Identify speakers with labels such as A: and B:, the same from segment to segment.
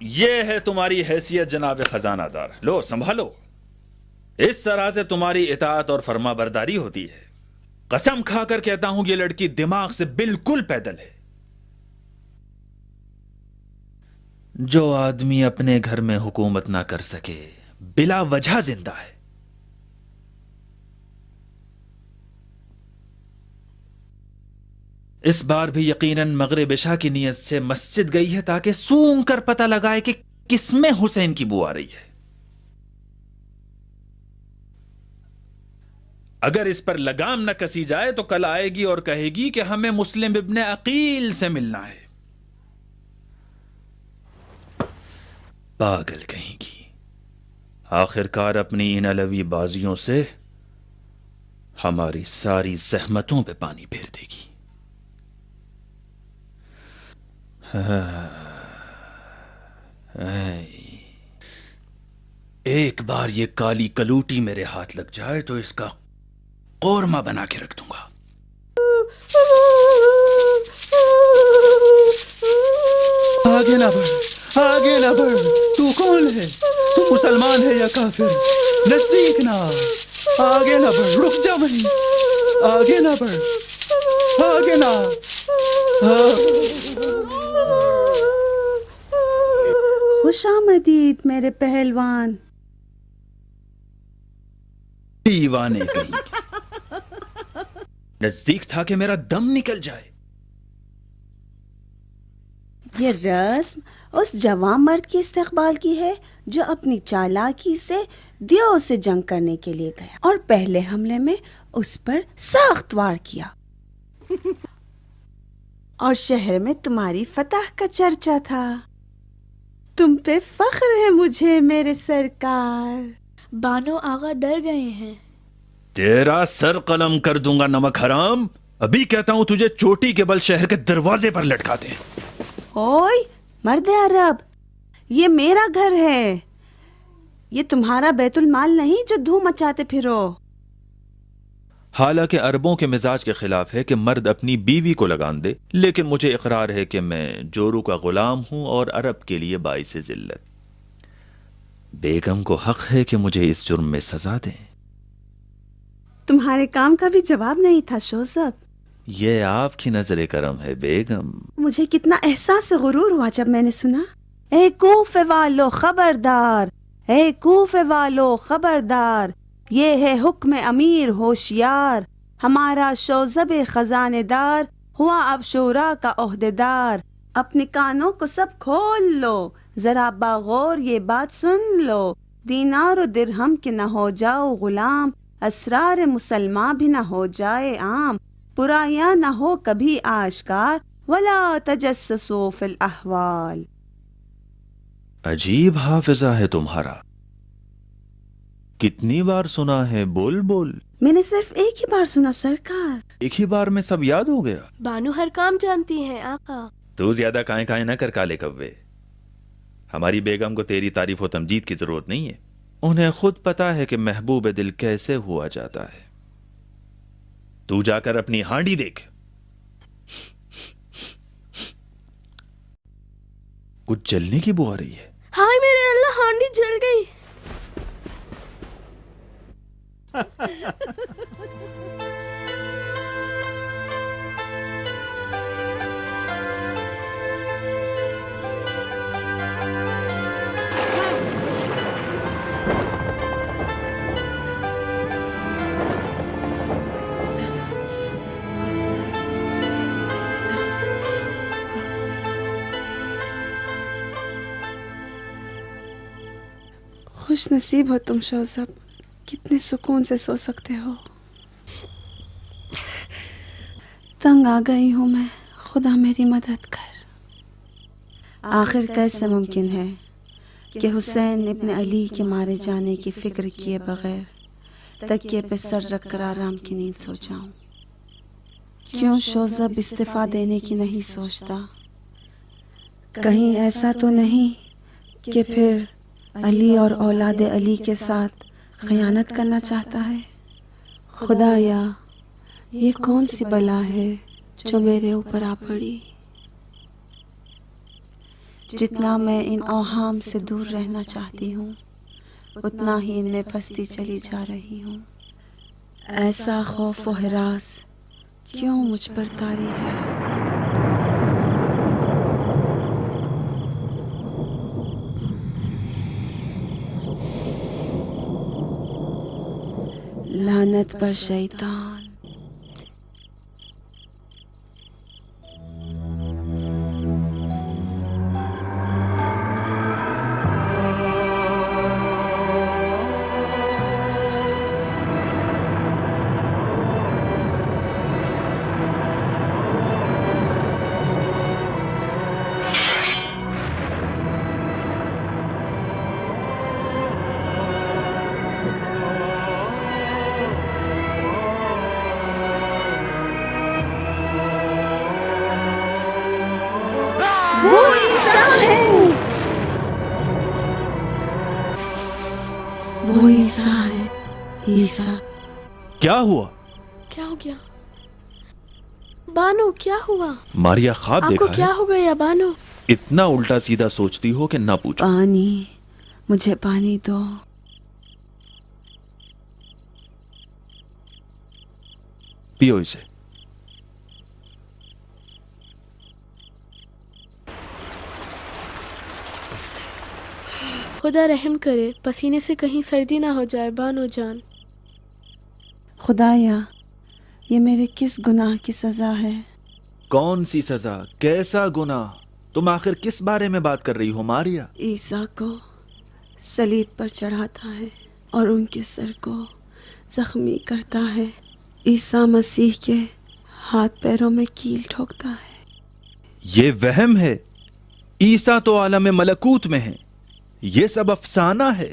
A: یہ ہے تمہاری حیثیت جناب خزانہ دار، لو سنبھالو. اس طرح سے تمہاری اطاعت اور فرما برداری ہوتی ہے. قسم کھا کر کہتا ہوں یہ لڑکی دماغ سے بالکل پیدل ہے. جو آدمی اپنے گھر میں حکومت نہ کر سکے بلا وجہ زندہ ہے. اس بار بھی یقیناً مغرب عشاء کی نیت سے مسجد گئی ہے تاکہ سونگ کر پتہ لگائے کہ کس میں حسین کی بو آ رہی ہے. اگر اس پر لگام نہ کسی جائے تو کل آئے گی اور کہے گی کہ ہمیں مسلم ابن عقیل سے ملنا ہے. پاگل کہیں گی. آخر کار اپنی ان علوی بازیوں سے ہماری ساری زحمتوں پہ پانی پھیر دے گی. ایک بار یہ کالی کلوٹی میرے ہاتھ لگ جائے تو اس کا قورمہ بنا کے رکھ دوں گا.
B: آگے نہ بڑھ، آگے نہ بڑھ. تو کون ہے؟ تو مسلمان ہے یا کافر؟ نزدیک نہ. آگے نہ بڑھ، رک جا وہیں. آگے نہ بڑھ، آگے نہ.
C: خوش آمدید میرے پہلوان.
A: دیوانے کہیں نزدیک تھا کہ میرا دم نکل جائے.
C: یہ رسم اس جوان مرد کی استقبال کی ہے جو اپنی چالاکی سے دیو سے جنگ کرنے کے لیے گیا اور پہلے حملے میں اس پر سخت وار کیا اور شہر میں تمہاری فتح کا چرچا تھا. تم پہ فخر ہے مجھے میرے سرکار.
D: بانو آغا ڈر گئے ہیں.
A: تیرا سر قلم کر دوں گا نمک حرام. ابھی کہتا ہوں تجھے چوٹی کے بل شہر کے دروازے پر لٹکا دیں.
C: اوئے مرد عرب، یہ میرا گھر ہے، یہ تمہارا بیت المال نہیں جو دھوم مچاتے پھرو.
A: حالانکہ عربوں کے مزاج کے خلاف ہے کہ مرد اپنی بیوی کو لگان دے، لیکن مجھے اقرار ہے کہ میں جورو کا غلام ہوں اور عرب کے لیے باعث ذلت. بیگم کو حق ہے کہ مجھے اس جرم میں سزا دیں.
C: تمہارے کام کا بھی جواب نہیں تھا شوزب.
A: یہ آپ کی نظر کرم ہے بیگم.
C: مجھے کتنا احساس غرور ہوا جب میں نے سنا. اے کوفے والو خبردار، اے کوفے والو خبردار، یہ ہے حکم امیر ہوشیار. ہمارا شوزب خزانے دار ہوا اب شورا کا عہدیدار. اپنے کانوں کو سب کھول لو، ذرا باغور یہ بات سن لو. دینار و درہم کے نہ ہو جاؤ غلام، اسرار مسلمان بھی نہ ہو جائے عام. برائیاں نہ ہو کبھی آشکار، ولا تجسسوا فی الاحوال.
A: عجیب حافظہ ہے تمہارا. کتنی بار سنا ہے بول بول؟
C: میں نے صرف ایک ہی بار سنا سرکار.
A: ایک ہی بار میں سب یاد ہو گیا.
D: بانو ہر کام جانتی ہیں آقا.
A: تو زیادہ کائیں کائیں نہ کر کالے کوے. ہماری بیگم کو تیری تعریف و تمجید کی ضرورت نہیں ہے. انہیں خود پتا ہے کہ محبوب دل کیسے ہوا جاتا ہے. تو جا کر اپنی ہانڈی دیکھ. کچھ جلنے کی بو آ رہی ہے.
D: ہائے میرے اللہ، ہانڈی جل گئی.
C: خوش نصیب ہو تم شوزب، کتنے سکون سے سو سکتے ہو. تنگ آ گئی ہوں میں، خدا میری مدد کر. آخر کیسے ممکن ہے کہ حسین ابن علی کے مارے جانے کی فکر کیے بغیر تکیے پہ سر رکھ کر آرام کی نیند سو جاؤں؟ کیوں شوزب استعفیٰ دینے کی نہیں سوچتا؟ کہیں ایسا تو نہیں کہ پھر علی اور اولاد علی کے ساتھ خیانت کرنا چاہتا ہے؟ خدایا، یہ کون سی بلا ہے جو میرے اوپر آ پڑی؟ جتنا میں ان اوہام سے دور رہنا چاہتی ہوں، اتنا ہی ان میں پھنستی چلی جا رہی ہوں. ایسا خوف و ہراس کیوں مجھ پر طاری ہے؟ لعنت پر شیطان. وہ عیسیٰ ہے. عیسیٰ.
A: کیا ہوا؟
D: کیا ہو گیا بانو؟ کیا ہوا؟
A: ماریا خواب
D: آپ
A: دیکھا
D: کو کیا
A: ہے؟
D: ہو گیا بانو؟
A: اتنا الٹا سیدھا سوچتی ہو کہ نہ پوچھو.
C: پانی، مجھے پانی دو.
A: پیو اسے.
D: خدا رحم کرے، پسینے سے کہیں سردی نہ ہو جائے بانو جان.
C: خدایا، یہ میرے کس گناہ کی سزا ہے؟
A: کون سی سزا؟ کیسا گناہ؟ تم آخر کس بارے میں بات کر رہی ہو ماریا؟
C: عیسیٰ کو صلیب پر چڑھاتا ہے اور ان کے سر کو زخمی کرتا ہے. عیسیٰ مسیح کے ہاتھ پیروں میں کیل ٹھوکتا ہے.
A: یہ وہم ہے. عیسیٰ تو عالم ملکوت میں ہے. یہ سب افسانہ ہے.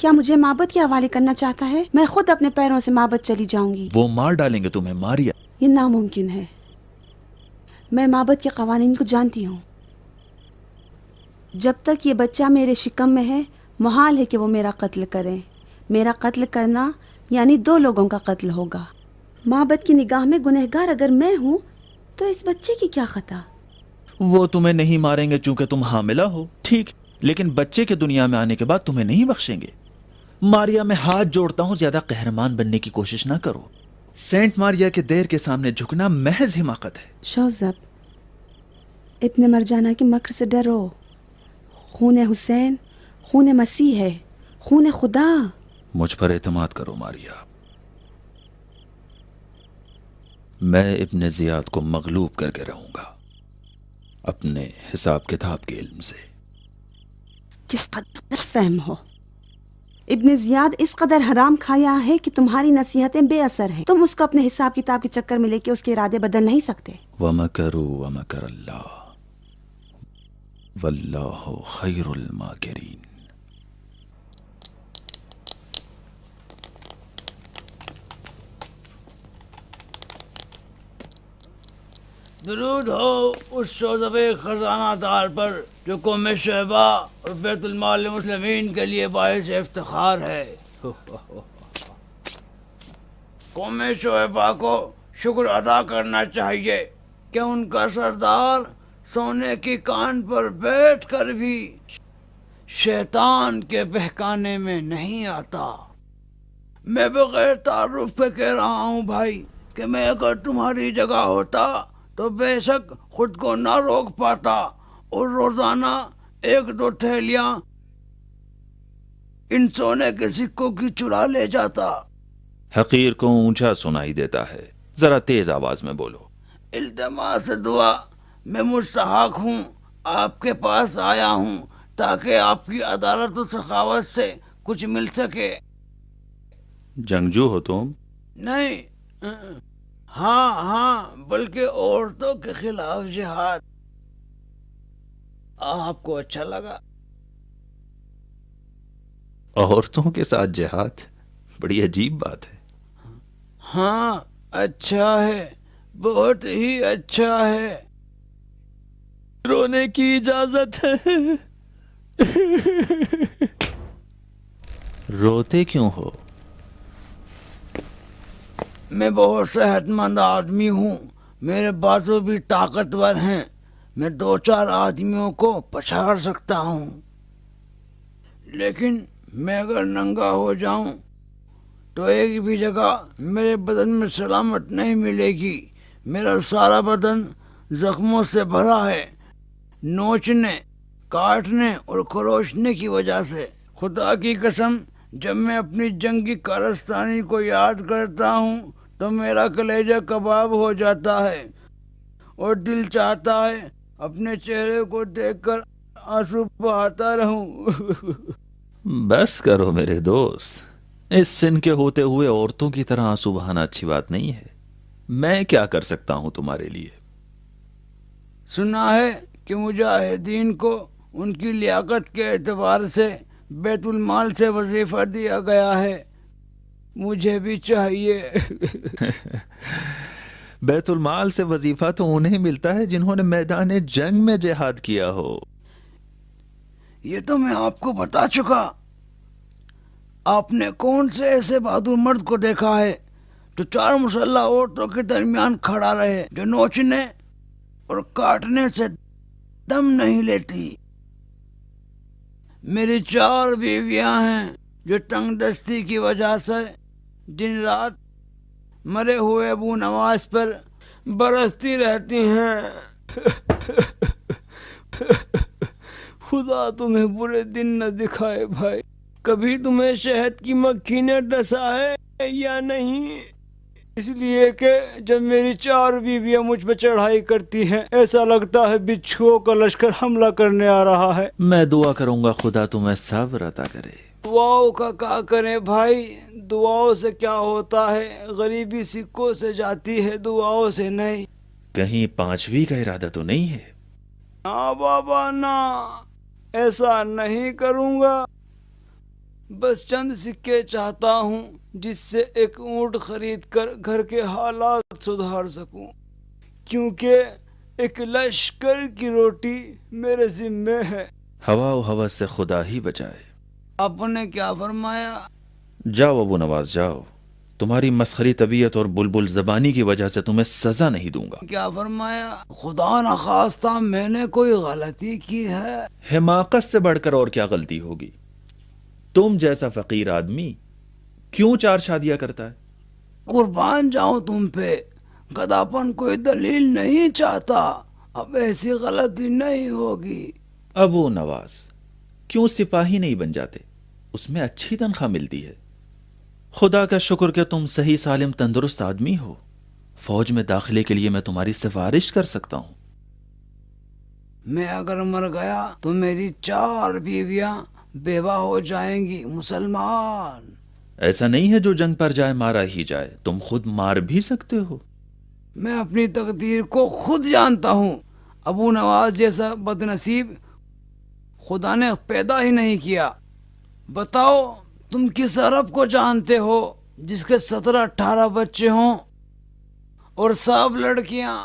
C: کیا مجھے معبد کے حوالے کرنا چاہتا ہے؟ میں خود اپنے پیروں سے معبد چلی جاؤں گی۔
A: وہ مار ڈالیں گے تمہیں ماریا۔
C: یہ ناممکن ہے، میں معبد کے قوانین کو جانتی ہوں۔ جب تک یہ بچہ میرے شکم میں ہے محال ہے کہ وہ میرا قتل کریں۔ میرا قتل کرنا یعنی 2 لوگوں کا قتل ہوگا۔ معبد کی نگاہ میں گنہگار اگر میں ہوں تو اس بچے کی کیا خطا؟
A: وہ تمہیں نہیں ماریں گے چونکہ تم حاملہ ہو، ٹھیک، لیکن بچے کے دنیا میں آنے کے بعد تمہیں نہیں بخشیں گے۔ ماریا میں ہاتھ جوڑتا ہوں، زیادہ قہرمان بننے کی کوشش نہ کرو۔ سینٹ ماریا کے دیر کے سامنے جھکنا محض حماقت ہے۔
C: شوزب، ابن مرجانہ کے مکر سے ڈرو۔ خون حسین خون مسیح ہے، خون خدا۔
A: مجھ پر اعتماد کرو ماریا، میں ابن زیاد کو مغلوب کر کے رہوں گا، اپنے حساب کتاب کے علم سے۔
C: کس قدر فہم ہو؟ ابن زیاد اس قدر حرام کھایا ہے کہ تمہاری نصیحتیں بے اثر ہیں۔ تم اس کو اپنے حساب کتاب کے چکر میں لے کے اس کے ارادے بدل نہیں سکتے۔
A: وَمَكَرُوا وَمَكَرَ اللَّهُ وَاللَّهُ خَيْرُ الْمَاكِرِينَ۔
E: درود ہو اس شوذب خزانہ دار پر جو قوم شعبہ اور بیت المال مسلمین کے لیے باعث افتخار ہے۔ قوم شعبہ کو شکر ادا کرنا چاہیے کہ ان کا سردار سونے کی کان پر بیٹھ کر بھی شیطان کے بہکانے میں نہیں آتا۔ میں بغیر تعارف کے کہہ رہا ہوں بھائی کہ میں اگر تمہاری جگہ ہوتا تو بے شک خود کو نہ روک پاتا اور روزانہ 1-2 تھیلیاں ان سونے کے سکوں کی چرا لے جاتا۔
A: حقیر کو اونچا سنائی دیتا ہے، ذرا تیز آواز میں بولو۔
E: التماس دعا، میں مستحق ہوں، آپ کے پاس آیا ہوں تاکہ آپ کی عدالت و سخاوت سے کچھ مل سکے۔
A: جنگجو ہو تم؟
E: نہیں، ہاں بلکہ عورتوں کے خلاف جہاد۔ آپ کو اچھا لگا؟
A: عورتوں کے ساتھ جہاد بڑی عجیب بات ہے۔
E: ہاں اچھا ہے، بہت ہی اچھا ہے۔
A: رونے کی اجازت ہے۔ روتے کیوں ہو؟
E: میں بہت صحت مند آدمی ہوں، میرے بازو بھی طاقتور ہیں، میں 2-4 آدمیوں کو پچھاڑ سکتا ہوں، لیکن میں اگر ننگا ہو جاؤں تو ایک بھی جگہ میرے بدن میں سلامت نہیں ملے گی۔ میرا سارا بدن زخموں سے بھرا ہے، نوچنے، کاٹنے اور خروچنے کی وجہ سے۔ خدا کی قسم، جب میں اپنی جنگی کارستانی کو یاد کرتا ہوں تو میرا کلیجہ کباب ہو جاتا ہے اور دل چاہتا ہے اپنے چہرے کو دیکھ کر آنسو بہاتا رہوں۔
A: بس کرو میرے دوست، اس سن کے ہوتے ہوئے عورتوں کی طرح آنسو بہانا اچھی بات نہیں ہے۔ میں کیا کر سکتا ہوں تمہارے لیے؟
E: سنا ہے کہ مجاہدین کو ان کی لیاقت کے اعتبار سے بیت المال سے وظیفہ دیا گیا ہے، مجھے بھی چاہیے۔
A: بیت المال سے وظیفہ تو انہیں ملتا ہے جنہوں نے میدان جنگ میں جہاد کیا ہو۔
E: یہ تو میں آپ کو بتا چکا۔ آپ نے کون سے ایسے بہادر مرد کو دیکھا ہے جو 4 مسلح عورتوں کے درمیان کھڑا رہے، جو نوچنے اور کاٹنے سے دم نہیں لیتی؟ میری 4 بیویاں ہیں جو تنگ دستی کی وجہ سے دن رات مرے ہوئے ابو نواز پر برستی رہتی ہیں۔ خدا تمہیں برے دن نہ دکھائے بھائی۔ کبھی تمہیں شہد کی مکھی نے ڈسا ہے یا نہیں؟ اس لیے کہ جب میری 4 بیویاں مجھ پہ چڑھائی کرتی ہیں ایسا لگتا ہے بچھوؤں کا لشکر حملہ کرنے آ رہا ہے۔
A: میں دعا کروں گا خدا تمہیں صبر عطا کرے۔
E: دعاؤں کا کیا کریں بھائی، دعاؤں سے کیا ہوتا ہے؟ غریبی سکوں سے جاتی ہے، دعاؤں سے نہیں۔
A: کہیں 5ویں کا ارادہ تو نہیں ہے؟
E: نا بابا نا، ایسا نہیں کروں گا۔ بس چند سکے چاہتا ہوں جس سے ایک اونٹ خرید کر گھر کے حالات سدھار سکوں، کیونکہ ایک لشکر کی روٹی میرے ذمے ہے۔
A: ہوا و ہوس سے خدا ہی بچائے۔
E: آپ نے کیا فرمایا؟
A: جاؤ ابو نواز جاؤ، تمہاری مسخری طبیعت اور بلبل زبانی کی وجہ سے تمہیں سزا نہیں دوں گا۔
E: کیا فرمایا؟ خدا نخواستہ میں نے کوئی غلطی کی ہے؟
A: حماقت سے بڑھ کر اور کیا غلطی ہوگی؟ تم جیسا فقیر آدمی کیوں 4 شادیاں کرتا ہے؟
E: قربان جاؤں تم پہ، گداپن کوئی دلیل نہیں چاہتا، اب ایسی غلطی نہیں ہوگی۔
A: ابو نواز کیوں سپاہی نہیں بن جاتے؟ اس میں اچھی تنخواہ ملتی ہے۔ خدا کا شکر کہ تم صحیح سالم تندرست آدمی ہو، فوج میں داخلے کے لیے میں تمہاری سفارش کر سکتا ہوں۔
E: میں اگر مر گیا تو میری 4 بیویاں بیوہ ہو جائیں گی۔ مسلمان،
A: ایسا نہیں ہے جو جنگ پر جائے مارا ہی جائے، تم خود مار بھی سکتے ہو۔
E: میں اپنی تقدیر کو خود جانتا ہوں۔ ابو نواز جیسا بد نصیب خدا نے پیدا ہی نہیں کیا۔ بتاؤ تم کس عرب کو جانتے ہو جس کے 17-18 بچے ہوں اور سب لڑکیاں،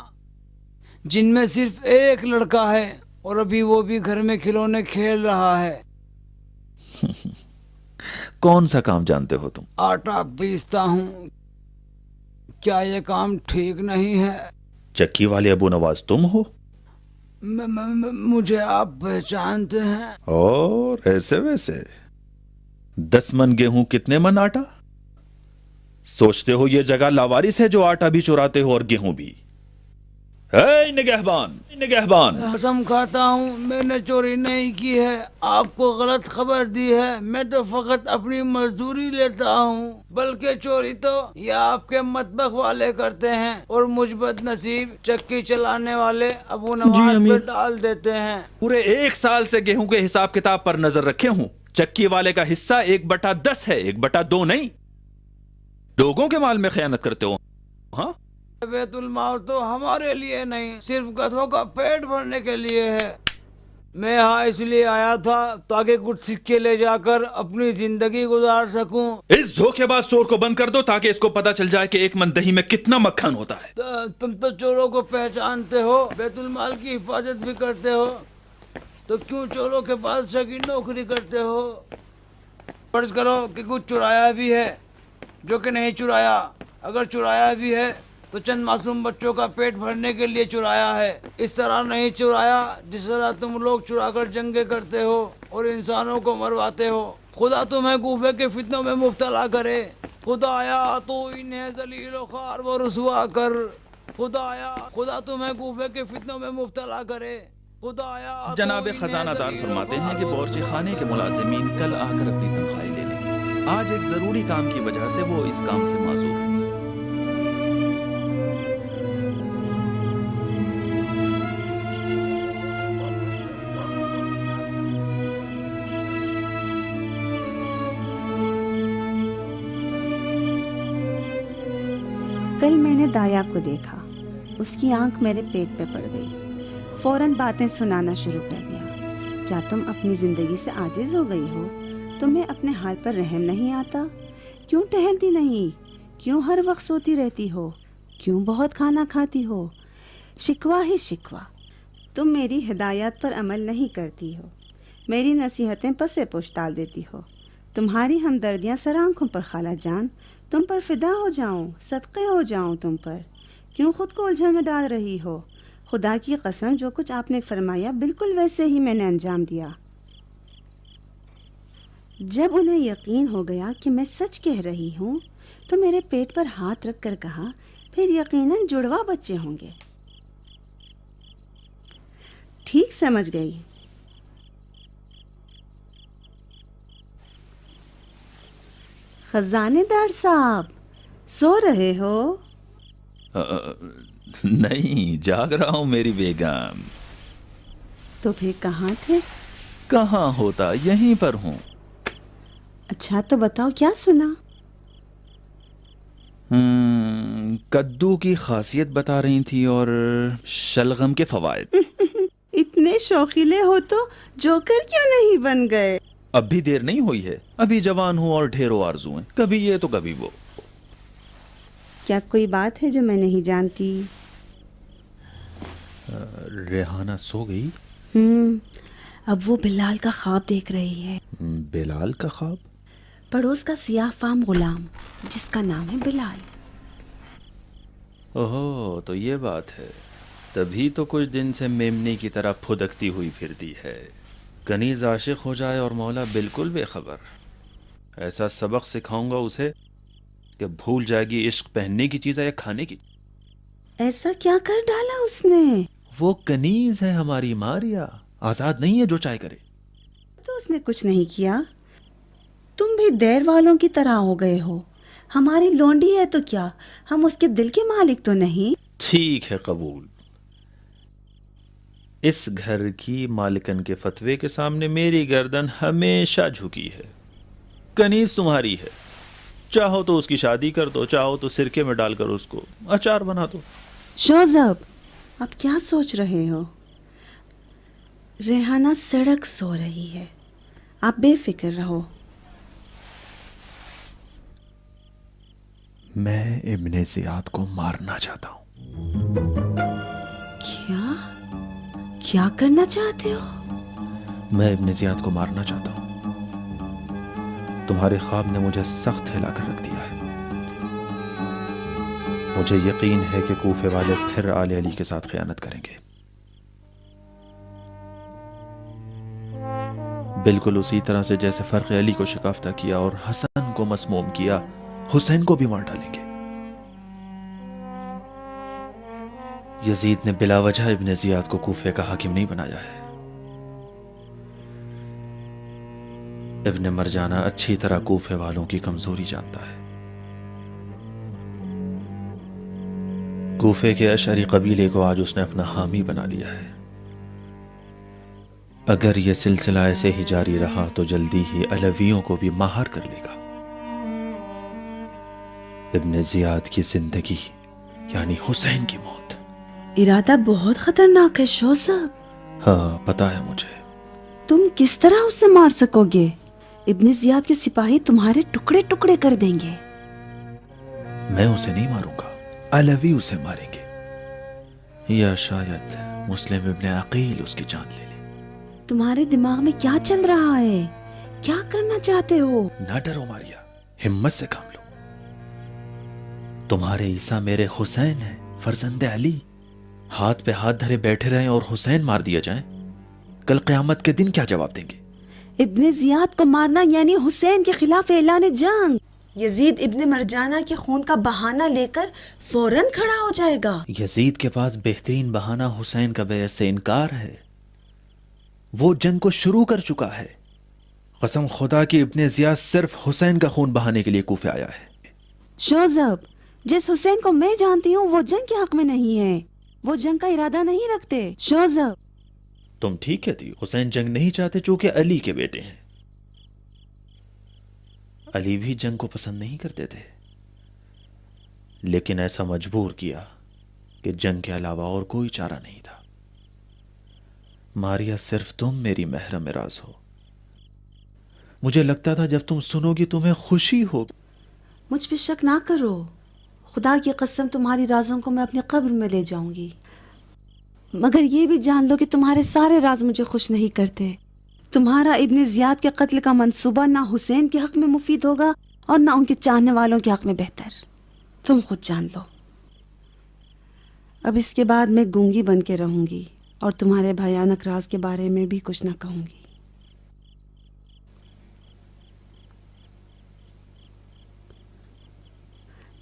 E: جن میں صرف ایک لڑکا ہے اور ابھی وہ بھی گھر میں کھلونے کھیل رہا ہے؟
A: کون سا کام جانتے ہو تم؟
E: آٹا پیستا ہوں۔ کیا یہ کام ٹھیک نہیں ہے؟
A: چکی والے ابو نواز تم ہو؟
E: مجھے آپ پہچانتے ہیں؟
A: اور ایسے ویسے 10 من گیہوں کتنے من آٹا؟ سوچتے ہو یہ جگہ لاوارث ہے جو آٹا بھی چراتے ہو اور گیہوں بھی؟ اے نگہبان، نگہبان!
E: قسم کھاتا ہوں میں نے چوری نہیں کی ہے، آپ کو غلط خبر دی ہے۔ میں تو فقط اپنی مزدوری لیتا ہوں، بلکہ چوری تو یہ آپ کے مطبخ والے کرتے ہیں اور مجھ بد نصیب چکی چلانے والے ابو نواز پہ ڈال دیتے ہیں۔
A: پورے 1 سال سے گیہوں کے حساب کتاب پر نظر رکھے ہوں، چکی والے کا حصہ 1/10 ہے، 1/2 نہیں۔ لوگوں کے مال میں خیانت کرتے ہو، ہاں؟
E: بیت المال تو ہمارے لیے نہیں، صرف گدھوں کا پیٹ بھرنے کے لیے ہے۔ میں یہاں اس لیے آیا تھا تاکہ کچھ سکے لے جا کر اپنی زندگی گزار سکوں۔
A: اس دھوکے باز چور کو بند کر دو تاکہ اس کو پتا چل جائے کہ 1 من دہی میں کتنا مکھن ہوتا ہے۔
E: تم تو چوروں کو پہچانتے ہو، بیت المال کی حفاظت بھی کرتے ہو، تو کیوں چوروں کے بادشاہ کی نوکری کرتے ہو؟ فرض کرو کہ کچھ چرایا بھی ہے جو کہ نہیں چرایا، اگر چرایا بھی ہے تو چند معصوم بچوں کا پیٹ بھرنے کے لیے چرایا ہے، اس طرح نہیں چرایا جس طرح تم لوگ چرا کر جنگیں کرتے ہو اور انسانوں کو مرواتے ہو۔ خدا تمہیں کوفے کے فتنوں میں مبتلا کرے، خدایا تو انہیں ذلیل و خوار و رسوا کر، خدا تمہیں کوفے کے فتنوں میں مبتلا کرے، خدایا۔
A: جناب خزانہ دار فرماتے ہیں کہ باورچی خانے کے ملازمین کل آ کر اپنی تنخواہیں لے لیں، آج ایک ضروری کام کی وجہ سے وہ اس کام سے معذور ہیں۔
C: کل میں نے دایا کو دیکھا، اس کی آنکھ میرے پیٹ پہ پڑ گئی، فوراً باتیں سنانا شروع کر دیا۔ کیا تم اپنی زندگی سے عاجز ہو گئی ہو؟ تمہیں اپنے حال پر رحم نہیں آتا؟ کیوں ٹہلتی نہیں؟ کیوں ہر وقت سوتی رہتی ہو؟ کیوں بہت کھانا کھاتی ہو؟ شکوہ ہی شکوہ۔ تم میری ہدایات پر عمل نہیں کرتی ہو، میری نصیحتیں پسے پوش ڈال دیتی ہو۔ تمہاری ہمدردیاں سر آنکھوں پر خالہ جان، تم پر فدا ہو جاؤں، صدقے ہو جاؤں تم پر۔ کیوں خود کو الجھن میں ڈال رہی ہو؟ خدا کی قسم جو کچھ آپ نے فرمایا بالکل ویسے ہی میں نے انجام دیا۔ جب انہیں یقین ہو گیا کہ میں سچ کہہ رہی ہوں تو میرے پیٹ پر ہاتھ رکھ کر کہا، پھر یقیناً جڑواں بچے ہوں گے۔ ٹھیک سمجھ گئی۔ خزانے دار صاحب، سو رہے ہو؟
A: نہیں، جاگ رہا ہوں میری بیگم۔
C: تو پھر کہاں تھے؟
A: کہاں ہوتا، یہیں پر ہوں۔
C: اچھا تو بتاؤ کیا سنا؟
A: کدو کی خاصیت بتا رہی تھی اور شلغم کے فوائد۔
C: اتنے شوقیلے ہو تو جوکر کیوں نہیں بن گئے؟
A: اب بھی دیر نہیں ہوئی ہے، ابھی جوان ہوں اور ڈھیروں آرزو ہیں، کبھی یہ تو کبھی وہ۔
C: کیا کوئی بات ہے جو میں نہیں جانتی؟
A: ریحانہ سو گئی؟
C: اب وہ بلال کا خواب دیکھ رہی ہے۔
A: بلال کا خواب؟
C: پڑوس کا سیاہ فام غلام جس کا نام ہے بلال۔
A: اوہ، تو یہ بات ہے، تبھی تو کچھ دن سے میمنی کی طرح پھدکتی ہوئی پھرتی ہے۔ کنیز عاشق ہو جائے اور مولا بالکل بے خبر۔ ایسا سبق سکھاؤں گا اسے کہ بھول جائے گی عشق پہننے کی چیز ہے یا کھانے کی۔
C: ایسا کیا کر ڈالا اس نے؟
A: وہ کنیز ہے ہماری ماریا، آزاد نہیں ہے جو چاہے کرے۔
C: تو اس نے کچھ نہیں کیا، تم بھی دیر والوں کی طرح ہو گئے ہو۔ ہماری لونڈی ہے تو کیا، ہم اس کے دل کے مالک تو نہیں؟
A: ٹھیک ہے، قبول۔ اس گھر کی مالکن کے فتوے کے سامنے میری گردن ہمیشہ جھکی ہے۔ کنیز تمہاری ہے، چاہو تو اس کی شادی کر دو، چاہو تو سرکے میں ڈال کر اس کو اچار بنا دو۔
C: شوزب، اب کیا سوچ رہے ہو؟ ریحانہ سڑک سو رہی ہے، آپ بے فکر رہو۔
A: میں ابن زیاد کو مارنا چاہتا ہوں۔
C: کیا کرنا چاہتے ہو؟
A: میں ابن زیاد کو مارنا چاہتا ہوں۔ تمہارے خواب نے مجھے سخت ہلا کر رکھ دیا ہے۔ مجھے یقین ہے کہ کوفے والے پھر آل علی کے ساتھ خیانت کریں گے، بالکل اسی طرح سے جیسے فرق علی کو شکافتہ کیا اور حسن کو مسموم کیا، حسین کو بھی مار ڈالیں گے۔ یزید نے بلا وجہ ابن زیاد کو کوفے کا حاکم نہیں بنایا ہے۔ ابن مرجانہ اچھی طرح کوفے والوں کی کمزوری جانتا ہے۔ کوفے کے اشعری قبیلے کو آج اس نے اپنا حامی بنا لیا ہے۔ اگر یہ سلسلہ ایسے ہی جاری رہا تو جلدی ہی علویوں کو بھی مہار کر لے گا۔ ابن زیاد کی زندگی یعنی حسین کی موت۔
C: ارادہ بہت خطرناک ہے شوزب۔
A: ہاں، پتا ہے مجھے۔
C: تم کس طرح اسے مار سکو گے؟ ابن زیاد کے سپاہی تمہارے ٹکڑے ٹکڑے کر دیں گے۔
A: میں اسے نہیں ماروں گا، علوی اسے ماریں گے، یا شاید مسلم ابن عقیل اس کی جان لے لے۔
C: تمہارے دماغ میں کیا چل رہا ہے؟ کیا کرنا چاہتے ہو؟
A: نہ ڈرو ماریا، ہمت سے کام لو۔ تمہارے عیسیٰ میرے حسین ہیں، فرزند علی۔ ہاتھ پہ ہاتھ دھرے بیٹھے رہیں اور حسین مار دیا جائیں، کل قیامت کے دن کیا جواب دیں گے؟
C: ابن زیاد کو مارنا یعنی حسین کے خلاف اعلان جنگ۔ یزید ابن مرجانہ کے خون کا بہانہ لے کر فوراً کھڑا ہو جائے گا۔
A: یزید کے پاس بہترین بہانہ حسین کا بیعت سے انکار ہے۔ وہ جنگ کو شروع کر چکا ہے۔ قسم خدا کی ابن زیاد صرف حسین کا خون بہانے کے لیے کوفے آیا ہے۔
C: شوزب، جس حسین کو میں جانتی ہوں وہ جنگ کے حق میں نہیں ہے، وہ جنگ کا ارادہ نہیں رکھتے۔ شوزب،
A: تم ٹھیک کہتی ہو، حسین جنگ نہیں چاہتے چونکہ علی کے بیٹے ہیں۔ علی بھی جنگ کو پسند نہیں کرتے تھے، لیکن ایسا مجبور کیا کہ جنگ کے علاوہ اور کوئی چارہ نہیں تھا۔ ماریا، صرف تم میری محرم راز ہو۔ مجھے لگتا تھا جب تم سنو گی تمہیں خوشی ہوگی۔
C: مجھ پہ شک نہ کرو، خدا کی قسم تمہاری رازوں کو میں اپنی قبر میں لے جاؤں گی، مگر یہ بھی جان لو کہ تمہارے سارے راز مجھے خوش نہیں کرتے۔ تمہارا ابن زیاد کے قتل کا منصوبہ نہ حسین کے حق میں مفید ہوگا اور نہ ان کے چاہنے والوں کے حق میں بہتر، تم خود جان لو۔ اب اس کے بعد میں گونگی بن کے رہوں گی اور تمہارے بھیانک راز کے بارے میں بھی کچھ نہ کہوں گی۔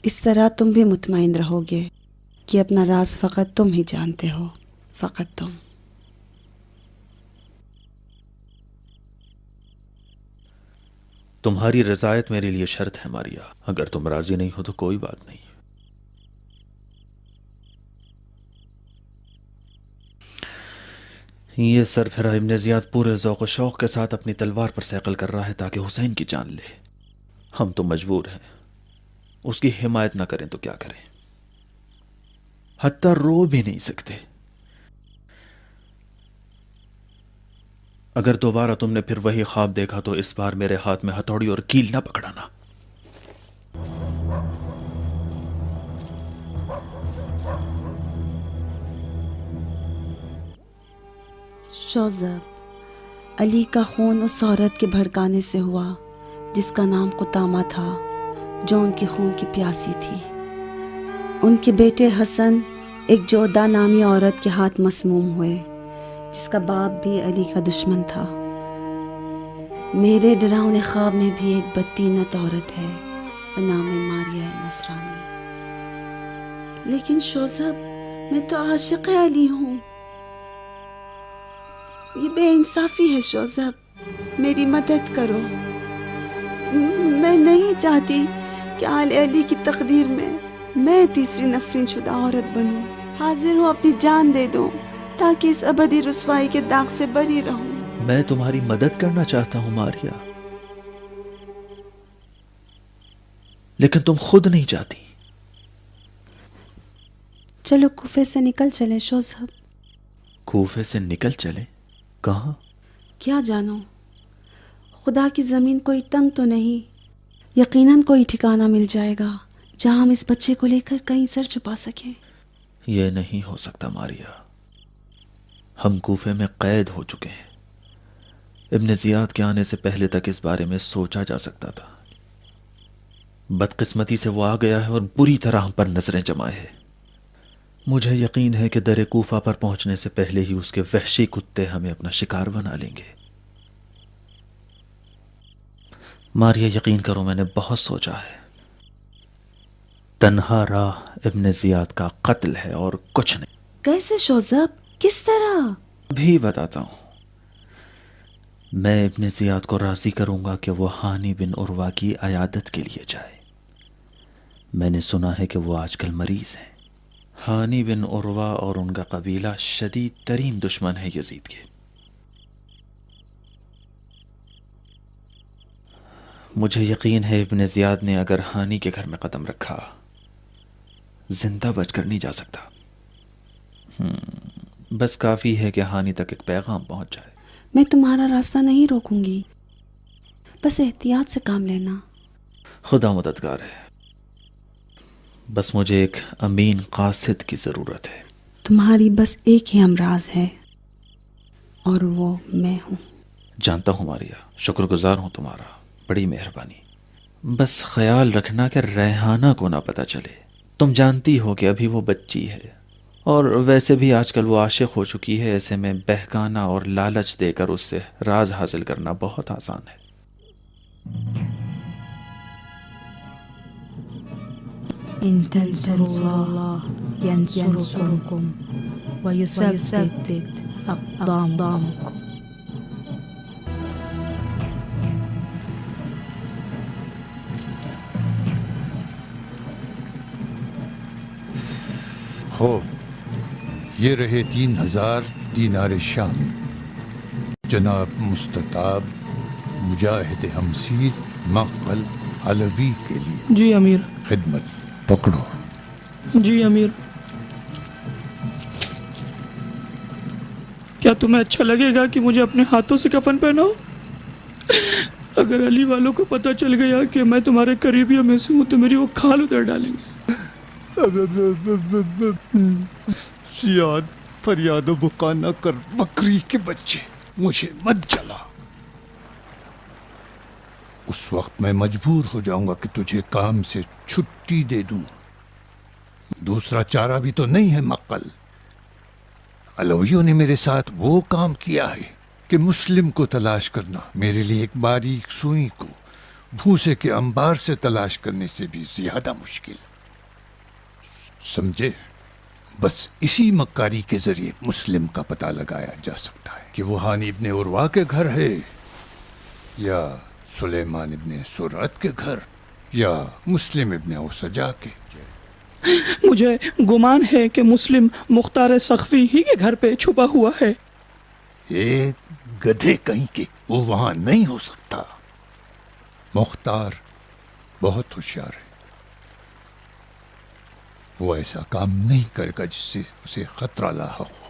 C: اس طرح تم بھی مطمئن رہو گے کہ اپنا راز فقط تم ہی جانتے ہو، فقط تم۔
A: تمہاری رضایت میرے لیے شرط ہے ماریا، اگر تم راضی نہیں ہو تو کوئی بات نہیں۔ یہ سرفرا ابن زیاد پورے ذوق و شوق کے ساتھ اپنی تلوار پر سیقل کر رہا ہے تاکہ حسین کی جان لے۔ ہم تو مجبور ہیں، اس کی حمایت نہ کریں تو کیا کریں، حتیٰ رو بھی نہیں سکتے۔
B: اگر دوبارہ تم نے پھر وہی خواب دیکھا تو اس بار میرے ہاتھ میں ہتھوڑی اور کیل نہ پکڑانا۔
C: شوذب، علی کا خون اس عورت کے بھڑکانے سے ہوا جس کا نام قطامہ تھا، جو ان کے خون کی پیاسی تھی۔ ان کے بیٹے حسن ایک جودہ نامی عورت کے ہاتھ مسموم ہوئے، جس کا باپ بھی علی کا دشمن تھا۔ میرے ڈراؤنے خواب میں بھی ایک بدتینت عورت ہے بنام ماریہ نصرانی۔ لیکن شوذب، میں تو عاشق علی ہوں۔ یہ بے انصافی ہے شوذب، میری مدد کرو۔ میں نہیں چاہتی کہ آل علی کی تقدیر میں تیسری نفرین شدہ عورت بنوں۔ حاضر ہوں اپنی جان دے دوں تاکہ اس ابدی رسوائی کے داغ سے بری رہوں۔
B: میں تمہاری مدد کرنا چاہتا ہوں ماریہ، لیکن تم خود نہیں چاہتی۔
C: چلو کوفے سے نکل چلے شوذب۔
B: کوفے سے نکل چلے؟ کہاں؟
C: کیا جانو، خدا کی زمین کوئی تنگ تو نہیں، یقیناً کوئی ٹھکانہ مل جائے گا جہاں ہم اس بچے کو لے کر کہیں سر چھپا سکیں۔
B: یہ نہیں ہو سکتا ماریہ، ہم کوفے میں قید ہو چکے ہیں۔ ابن زیاد کے آنے سے پہلے تک اس بارے میں سوچا جا سکتا تھا۔ بدقسمتی سے وہ آ گیا ہے اور بری طرح ہم پر نظریں جمائے ہے۔ مجھے یقین ہے کہ در کوفہ پر پہنچنے سے پہلے ہی اس کے وحشی کتے ہمیں اپنا شکار بنا لیں گے۔ ماریہ، یقین کرو، میں نے بہت سوچا ہے۔ تنہا راہ ابن زیاد کا قتل ہے اور کچھ نہیں۔
C: کیسے شوذب؟ کس طرح؟
B: بھی بتاتا ہوں۔ میں ابن زیاد کو راضی کروں گا کہ وہ ہانی بن عروہ کی عیادت کے لیے جائے۔ میں نے سنا ہے کہ وہ آج کل مریض ہیں۔ ہانی بن عروہ اور ان کا قبیلہ شدید ترین دشمن ہے یزید کے۔ مجھے یقین ہے ابن زیاد نے اگر ہانی کے گھر میں قدم رکھا، زندہ بچ کر نہیں جا سکتا۔ بس کافی ہے کہ ہانی تک ایک پیغام پہنچ جائے۔
C: میں تمہارا راستہ نہیں روکوں گی، بس احتیاط سے کام لینا۔
B: خدا مددگار ہے، بس مجھے ایک امین قاصد کی ضرورت ہے۔
C: تمہاری بس ایک ہی امراض ہے اور وہ میں ہوں۔
B: جانتا ہوں ماریہ، شکر گزار ہوں تمہارا، بڑی مہربانی۔ بس خیال رکھنا کہ ریحانہ کو نہ پتہ چلے۔ تم جانتی ہو کہ ابھی وہ بچی ہے، اور ویسے بھی آج کل وہ عاشق ہو چکی ہے، ایسے میں بہکانا اور لالچ دے کر اس سے راز حاصل کرنا بہت آسان ہے۔
F: ان تنصروا اللہ ینصرکم ویثبت اقدامکم۔
G: یہ رہے 3000 دینار شامی جناب مستطاب مجاہد ہمسیر مقبل علوی کے لیے۔
E: جی امیر۔
G: خدمت پکڑو۔
E: جی امیر۔ کیا تمہیں اچھا لگے گا کہ مجھے اپنے ہاتھوں سے کفن پہناؤ؟ اگر علی والوں کو پتہ چل گیا کہ میں تمہارے قریبیوں میں سے ہوں تو میری وہ کھال اتر ڈالیں گے۔
G: زیاد فریاد و بکا نہ کر بکری کے بچے، مجھے مت جلا۔ اس وقت میں مجبور ہو جاؤں گا کہ تجھے کام سے چھٹی دے دوں۔ دوسرا چارہ بھی تو نہیں ہے مقل۔ علویوں نے میرے ساتھ وہ کام کیا ہے کہ مسلم کو تلاش کرنا میرے لیے ایک باریک سوئی کو بھوسے کے انبار سے تلاش کرنے سے بھی زیادہ مشکل۔ سمجھے؟ بس اسی مکاری کے ذریعے مسلم کا پتہ لگایا جا سکتا ہے کہ وہ ہانی ابن عروہ کے گھر ہے یا سلیمان ابن سرعت کے گھر یا مسلم ابن اوسجا کے۔
E: مجھے گمان ہے کہ مسلم مختار سخفی ہی کے گھر پہ چھپا ہوا ہے۔
G: ایک گدھے کہیں کے وہ وہاں نہیں ہو سکتا۔ مختار بہت ہوشیار ہے، وہ ایسا کام نہیں کرے گا جس سے اسے خطرہ لاحق ہو۔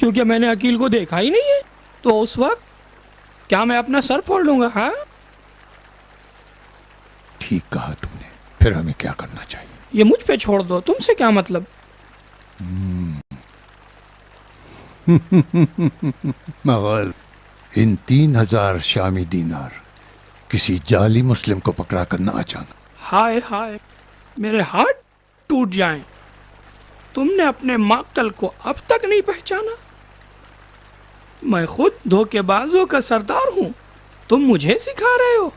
H: کیونکہ میں نے عقیل کو دیکھا ہی نہیں ہے، تو اس وقت کیا میں اپنا سر پھوڑ لوں گا؟ ہاں
G: ٹھیک کہا تم نے، پھر ہمیں کیا کرنا چاہیے؟
H: یہ مجھ پہ چھوڑ دو، تم سے کیا مطلب؟
G: مغل، ان 3000 شامی دینار کسی جعلی مسلم کو پکڑا کر نہ اچانا۔
H: ہائے ہائے، میرے ہاتھ ٹوٹ جائیں، تم نے اپنے مقتل کو اب تک نہیں پہچانا؟ میں خود دھوکے بازوں کا سردار ہوں، تم مجھے سکھا رہے ہو؟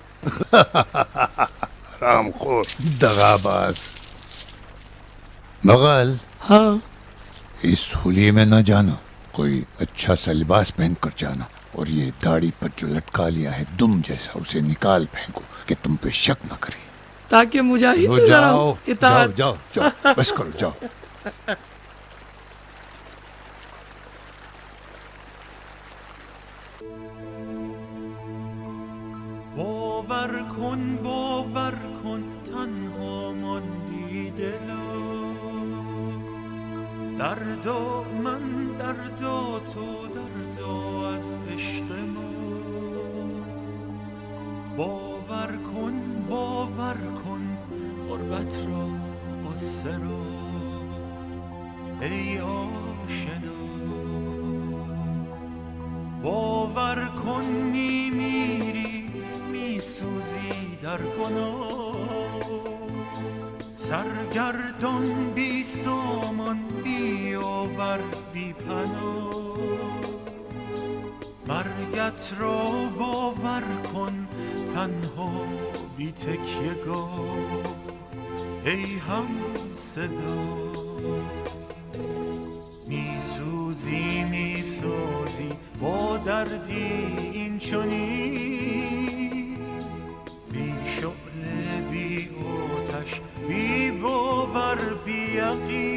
G: حرام خور، دغاباز۔ مغل،
H: ہاں
G: اس حلیے میں نہ جانا، کوئی اچھا سا لباس پہن کر جانا، اور یہ داڑھی پر جو لٹکا لیا ہے دم جیسا، اسے نکال پھینکو کہ تم پہ شک نہ کرے۔
H: تاکہ مجاہد
G: وہ
H: نظر
G: جاؤ
H: آؤں،
G: جاؤ
H: اطاعت۔
G: جاؤ جاؤ، بس کرو، جاؤ۔
B: باور کن تنها ماندی دلا، درد و من درد و تو درد و از عشق ما. باور کن غربت را قصه را ای آشنا. باور کن میمیری میسوزی در گناه، سرگردان بی سامان بی آور بی پناه. مرگت را باور کن تنها بی تکیه‌گاه ای هم صدا. میسوزی با دردی این چنین، بی شعله بی آتش بی باور بی یقین.